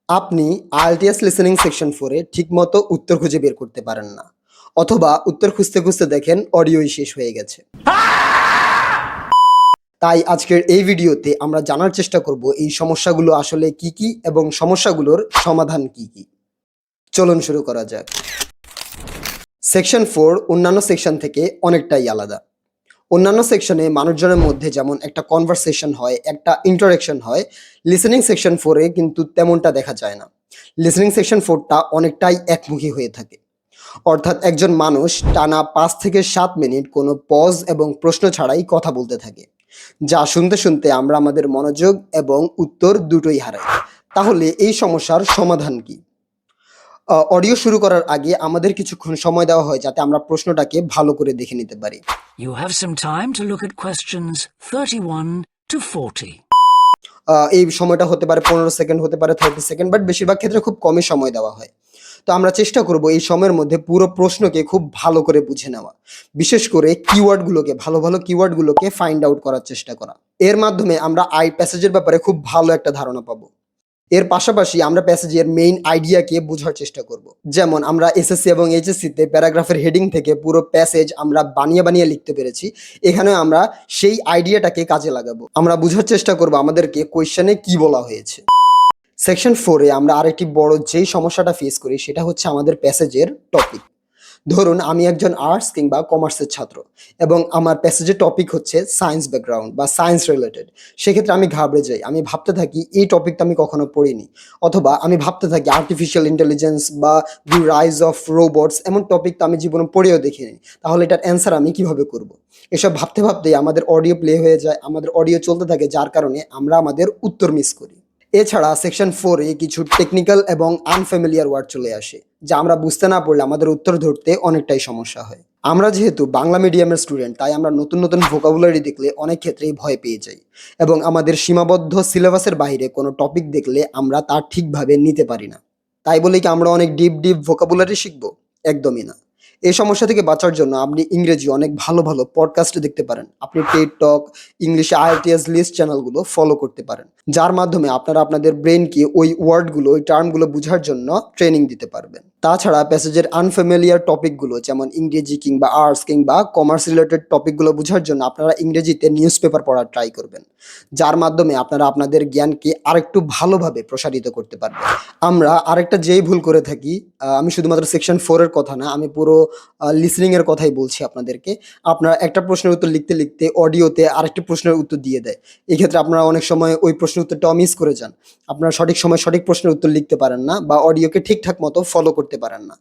আপনি IELTS listening section 4 এ ঠিকমতো উত্তর খুঁজে বের করতে পারেন না, অথবা উত্তর খুঁজতে খুঁজতে দেখেন অডিওই শেষ হয়ে গেছে। তাই আজকের এই ভিডিওতে আমরা জানার চেষ্টা করব এই সমস্যাগুলো আসলে কি কি এবং সমস্যাগুলোর সমাধান কি কি। চলুন শুরু করা যাক। সেকশন 4 অন্যান্য সেকশন থেকে অনেকটাই আলাদা। অন্যান্য সেকশনে মানুষজনের মধ্যে যেমন একটা কনভারসেশন হয়, একটা ইন্টারেকশন হয়, লিসেনিং সেকশন 4 এ কিন্তু তেমনটা দেখা যায় না। লিসেনিং সেকশন 4টা অনেকটাই একমুখী হয়ে থাকে। অর্থাৎ একজন মানুষ টানা 5 থেকে 7 মিনিট কোনো পজ এবং প্রশ্ন ছাড়াই কথা বলতে থাকে, যা শুনতে শুনতে আমরা আমাদের মনোযোগ এবং উত্তর দুটোই হারাই। তাহলে এই সমস্যার সমাধান কি? অডিও শুরু করার আগে আমাদের কিছুক্ষণ সময় দেওয়া হয় যাতে আমরা প্রশ্নটাকে ভালো করে দেখে নিতে পারি। You have some time to look at questions 31 to 40. এই সময়টা হতে পারে 15 সেকেন্ড, হতে পারে 30 সেকেন্ড, বাট বেশিরভাগ ক্ষেত্রে খুব কমই সময় দেওয়া হয়। তো আমরা চেষ্টা করব এই সময়ের মধ্যে পুরো প্রশ্নকে খুব ভালো করে বুঝে নেওয়া, বিশেষ করে কিওয়ার্ডগুলোকে, ভালো ভালো কিওয়ার্ডগুলোকে ফাইন্ড আউট করার চেষ্টা করা। এর মাধ্যমে আমরা প্যাসেজের ব্যাপারে খুব ভালো একটা ধারণা পাবো। এর পাশাপাশি আমরা প্যাসেজের মেইন আইডিয়াকে বোঝার চেষ্টা করব। যেমন আমরা এসএসসি এবং এইচএসসিতে প্যারাগ্রাফের হেডিং থেকে পুরো প্যাসেজ আমরা বানিয়ে বানিয়ে লিখতে পেরেছি। এখানে আমরা সেই আইডিয়াটাকে কাজে লাগাবো। আমরা বোঝার চেষ্টা করব আমাদেরকে কোয়েশ্চেনে কি বলা হয়েছে। সেকশন 4 এ আমরা আরেকটি বড় যেই সমস্যাটা ফেস করি সেটা হচ্ছে আমাদের প্যাসেজের টপিক। ধরুন আমি একজন আর্টস কিংবা কমার্সের ছাত্র এবং আমার প্যাসেজের টপিক হচ্ছে সায়েন্স ব্যাকগ্রাউন্ড বা সায়েন্স রিলেটেড। সেক্ষেত্রে আমি ঘাবড়ে যাই, আমি ভাবতে থাকি এই টপিকটা আমি কখনো পড়িনি, অথবা আমি ভাবতে থাকি আর্টিফিশিয়াল ইন্টেলিজেন্স বা দি রাইজ অফ রোবটস, এমন টপিক তো আমি জীবনে পড়েও দেখিনি, তাহলে এটার অ্যান্সার আমি কিভাবে করব। এসব ভাবতে ভাবতেই আমাদের অডিও প্লে হয়ে যায়, আমাদের অডিও চলতে থাকে, যার কারণে আমরা আমাদের উত্তর মিস করি। এছাড়া সেকশন 4 এ কিছু টেকনিক্যাল এবং আনফ্যামিলিয়ার ওয়ার্ড চলে আসে, যা আমরা বুঝতে না পারলে আমাদের উত্তর ধরতে অনেকটাই সমস্যা হয়। আমরা যেহেতু বাংলা মিডিয়ামের স্টুডেন্ট, তাই আমরা নতুন নতুন ভোকাবুলারি দেখলে অনেক ক্ষেত্রেই ভয় পেয়ে যাই, এবং আমাদের সীমাবদ্ধ সিলেবাসের বাইরে কোনো টপিক দেখলে আমরা তা ঠিকভাবে নিতে পারি না। তাই বলে কি আমরা অনেক ডিপ ডিপ ভোকাবুলারি শিখবো? একদমই না। এই সমস্যা থেকে বাঁচার জন্য আপনি ইংরেজি অনেক ভালো ভালো পডকাস্ট দেখতে পারেন, আপনি টেড টক, ইংলিশে আইএলটিএস লিস্ট চ্যানেলগুলো ফলো করতে পারেন, যার মাধ্যমে আপনারা আপনাদের ব্রেনকে ওই ওয়ার্ডগুলো, ওই টার্মগুলো বোঝার জন্য ট্রেনিং দিতে পারবেন। তাছাড়া প্যাসেজের আনফ্যামিলিয়ার টপিকগুলো যেমন ইংরেজি কিংবা আর্টস কিংবা কমার্স রিলেটেড টপিকগুলো বোঝার জন্য আপনারা ইংরেজিতে নিউজ পেপার পড়ার ট্রাই করবেন, যার মাধ্যমে আপনারা আপনাদের জ্ঞানকে আরেকটু ভালোভাবে প্রসারিত করতে পারবেন। আমরা আরেকটা যেই ভুল করে থাকি, আমি শুধুমাত্র সেকশন 4 এর কথা না, আমি পুরো লিসনিং এর কথাই বলছি আপনাদেরকে। আপনারা একটা প্রশ্নের উত্তর লিখতে লিখতে অডিওতে আরেকটি প্রশ্নের উত্তর দিয়ে দেয়। এক্ষেত্রে আপনারা অনেক সময় ওই প্রশ্নের উত্তরটাও মিস করে যান। আপনারা সঠিক সময়ে সঠিক প্রশ্নের উত্তর লিখতে পারেন না, বা অডিওকে ঠিকঠাক মতো ফলো করতে পারেন না।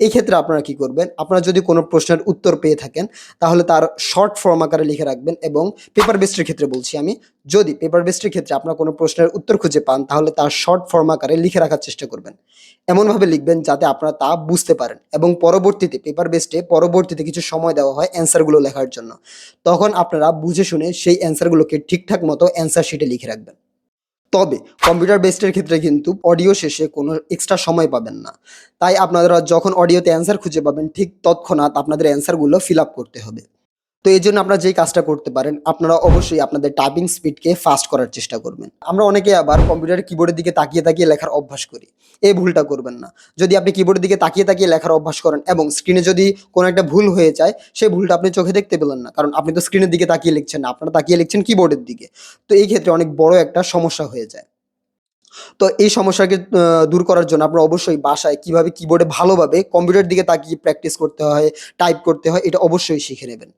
এই ক্ষেত্রে আপনারা কি করবেন? আপনারা যদি কোনো প্রশ্নের উত্তর পেয়ে থাকেন, তাহলে তার শর্ট ফর্ম আকারে লিখে রাখবেন। এবং পেপার বেসডের ক্ষেত্রে বলছি আমি, যদি পেপার বেসডের ক্ষেত্রে আপনারা কোনো প্রশ্নের উত্তর খুঁজে পান, তাহলে তার শর্ট ফর্ম আকারে লিখে রাখার চেষ্টা করবেন। এমনভাবে লিখবেন যাতে আপনারা তা বুঝতে পারেন, এবং পরবর্তীতে পেপার বেসডে পরবর্তীতে কিছু সময় দেওয়া হয় অ্যান্সারগুলো লেখার জন্য। তখন আপনারা বুঝে শুনে সেই অ্যান্সারগুলোকে ঠিকঠাক মতো অ্যান্সার শিটে লিখে রাখবেন। তবে কম্পিউটার বেসডের ক্ষেত্রে কিন্তু অডিও শেষে কোনো এক্সট্রা সময় পাবেন না। তাই আপনারা যখন অডিওতে অ্যান্সার খুঁজে পাবেন, ঠিক তৎক্ষণাৎ আপনাদের অ্যান্সারগুলো ফিল আপ করতে হবে। তো এই জন্য আপনারা যেই কাজটা করতে পারেন, আপনারা অবশ্যই আপনাদের টাইপিং স্পিডকে ফাস্ট করার চেষ্টা করবেন। আমরা অনেকে আবার কম্পিউটারের কিবোর্ডের দিকে তাকিয়ে তাকিয়ে লেখার অভ্যাস করি। এই ভুলটা করবেন না। যদি আপনি কিবোর্ডের দিকে তাকিয়ে তাকিয়ে লেখার অভ্যাস করেন এবং স্ক্রিনে যদি কোনো একটা ভুল হয়ে যায়, সেই ভুলটা আপনি চোখে দেখতে পেলেন না, কারণ আপনি তো স্ক্রিনের দিকে তাকিয়ে লিখছেন না, আপনারা তাকিয়ে লিখছেন কিবোর্ডের দিকে। তো এই ক্ষেত্রে অনেক বড় একটা সমস্যা হয়ে যায়। তো এই সমস্যাকে দূর করার জন্য আপনারা অবশ্যই বাসায় কিভাবে কিবোর্ডে ভালোভাবে কম্পিউটারের দিকে তাকিয়ে প্র্যাকটিস করতে হয়, টাইপ করতে হয়, এটা অবশ্যই শিখে নেবেন।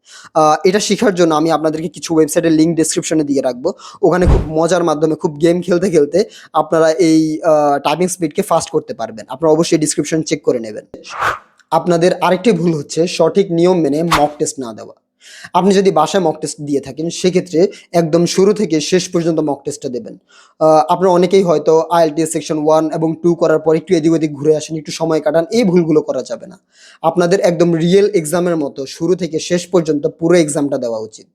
এটা শিখার জন্য আমি আপনাদেরকে কিছু ওয়েবসাইটের লিঙ্ক ডেসক্রিপশনে দিয়ে রাখবো। ওখানে খুব মজার মাধ্যমে, খুব গেম খেলতে খেলতে আপনারা এই টাইপিং স্পিডকে ফাস্ট করতে পারবেন। আপনারা অবশ্যই ডেসক্রিপশন চেক করে নেবেন। আপনাদের আরেকটি ভুল হচ্ছে সঠিক নিয়ম মেনে মক টেস্ট না দেওয়া। আপনি যদি বাসায় মক টেস্ট দিয়ে থাকেন, সেক্ষেত্রে একদম শুরু থেকে শেষ পর্যন্ত মক টেস্টটা দেবেন। আপনারা অনেকেই হয়তো আইএলটিএস সেকশন 1 এবং 2 করার পর একটু এদিক ওদিক ঘুরে আসেন, একটু সময় কাটান। এই ভুলগুলো করা যাবে না। আপনাদের একদম রিয়েল এক্সামের মতো শুরু থেকে শেষ পর্যন্ত পুরো এক্সামটা দেওয়া উচিত।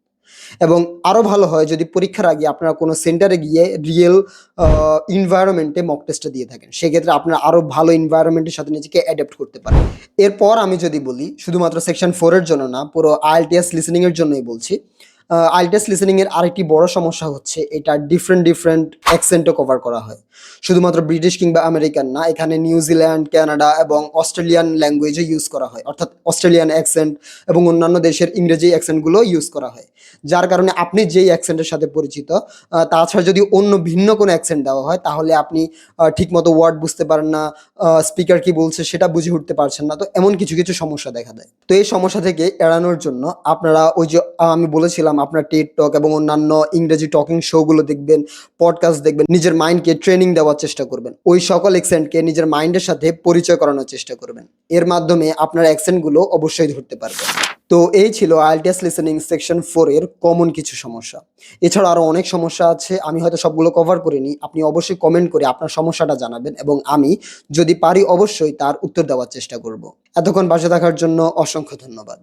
এবং আরো ভালো হয় যদি পরীক্ষার আগে আপনারা কোনো সেন্টারে গিয়ে রিয়েল এনভায়রনমেন্টে মক টেস্টটা দিয়ে থাকেন। সেক্ষেত্রে আপনারা আরো ভালো এনভায়রনমেন্টের সাথে নিজেকে অ্যাডাপ্ট করতে পারেন। এরপর আমি যদি বলি, শুধুমাত্র সেকশন 4 এর জন্য না, পুরো আইএলটিএস লিসেনিং এর জন্যই বলছি। আইএলটিএস লিসেনিং এর আরেকটি বড় সমস্যা হচ্ছে এটা ডিফারেন্ট অ্যাকসেন্টও কভার করা হয়। শুধুমাত্র ব্রিটিশ কিংবা আমেরিকান না, এখানে নিউজিল্যান্ড, কানাডা এবং অস্ট্রেলিয়ান ল্যাঙ্গুয়েজও ইউজ করা হয়, অর্থাৎ অস্ট্রেলিয়ান অ্যাকসেন্ট এবং অন্যান্য দেশের ইংরেজি অ্যাকসেন্টগুলো ইউজ করা হয়। যার কারণে আপনি যেই অ্যাকসেন্টের সাথে পরিচিত, তাছাড়া যদি অন্য ভিন্ন কোনো অ্যাকসেন্ট দেওয়া হয় তাহলে আপনি ঠিকমতো ওয়ার্ড বুঝতে পারেন না, স্পিকার কি বলছে সেটা বুঝে উঠতে পারছেন না। তো এমন কিছু কিছু সমস্যা দেখা দেয়। তো এই সমস্যা থেকে এড়ানোর জন্য আপনারা ওই যে আমি বলেছিলাম আপনার টেড টক এবং অন্যান্য ইংরেজি টকিং শোগুলো দেখবেন, পডকাস্ট দেখবেন, নিজের মাইন্ডকে ট্রেনিং দেওয়ার চেষ্টা করবেন, ওই সকল অ্যাকসেন্টকে নিজের মাইন্ডের সাথে পরিচয় করানোর চেষ্টা করবেন। এর মাধ্যমে আপনার অ্যাকসেন্টগুলো অবশ্যই ধরতে পারবেন। তো এই ছিল আইএলটিএস লিসেনিং সেকশন 4 এর কমন কিছু সমস্যা। এছাড়া আরো অনেক সমস্যা আছে, আমি হয়তো সবগুলো কভার করিনি। আপনি অবশ্যই কমেন্ট করে আপনার সমস্যাটা জানাবেন এবং আমি যদি পারি অবশ্যই তার উত্তর দেওয়ার চেষ্টা করব। এতক্ষণ পাশে থাকার জন্য অসংখ্য ধন্যবাদ।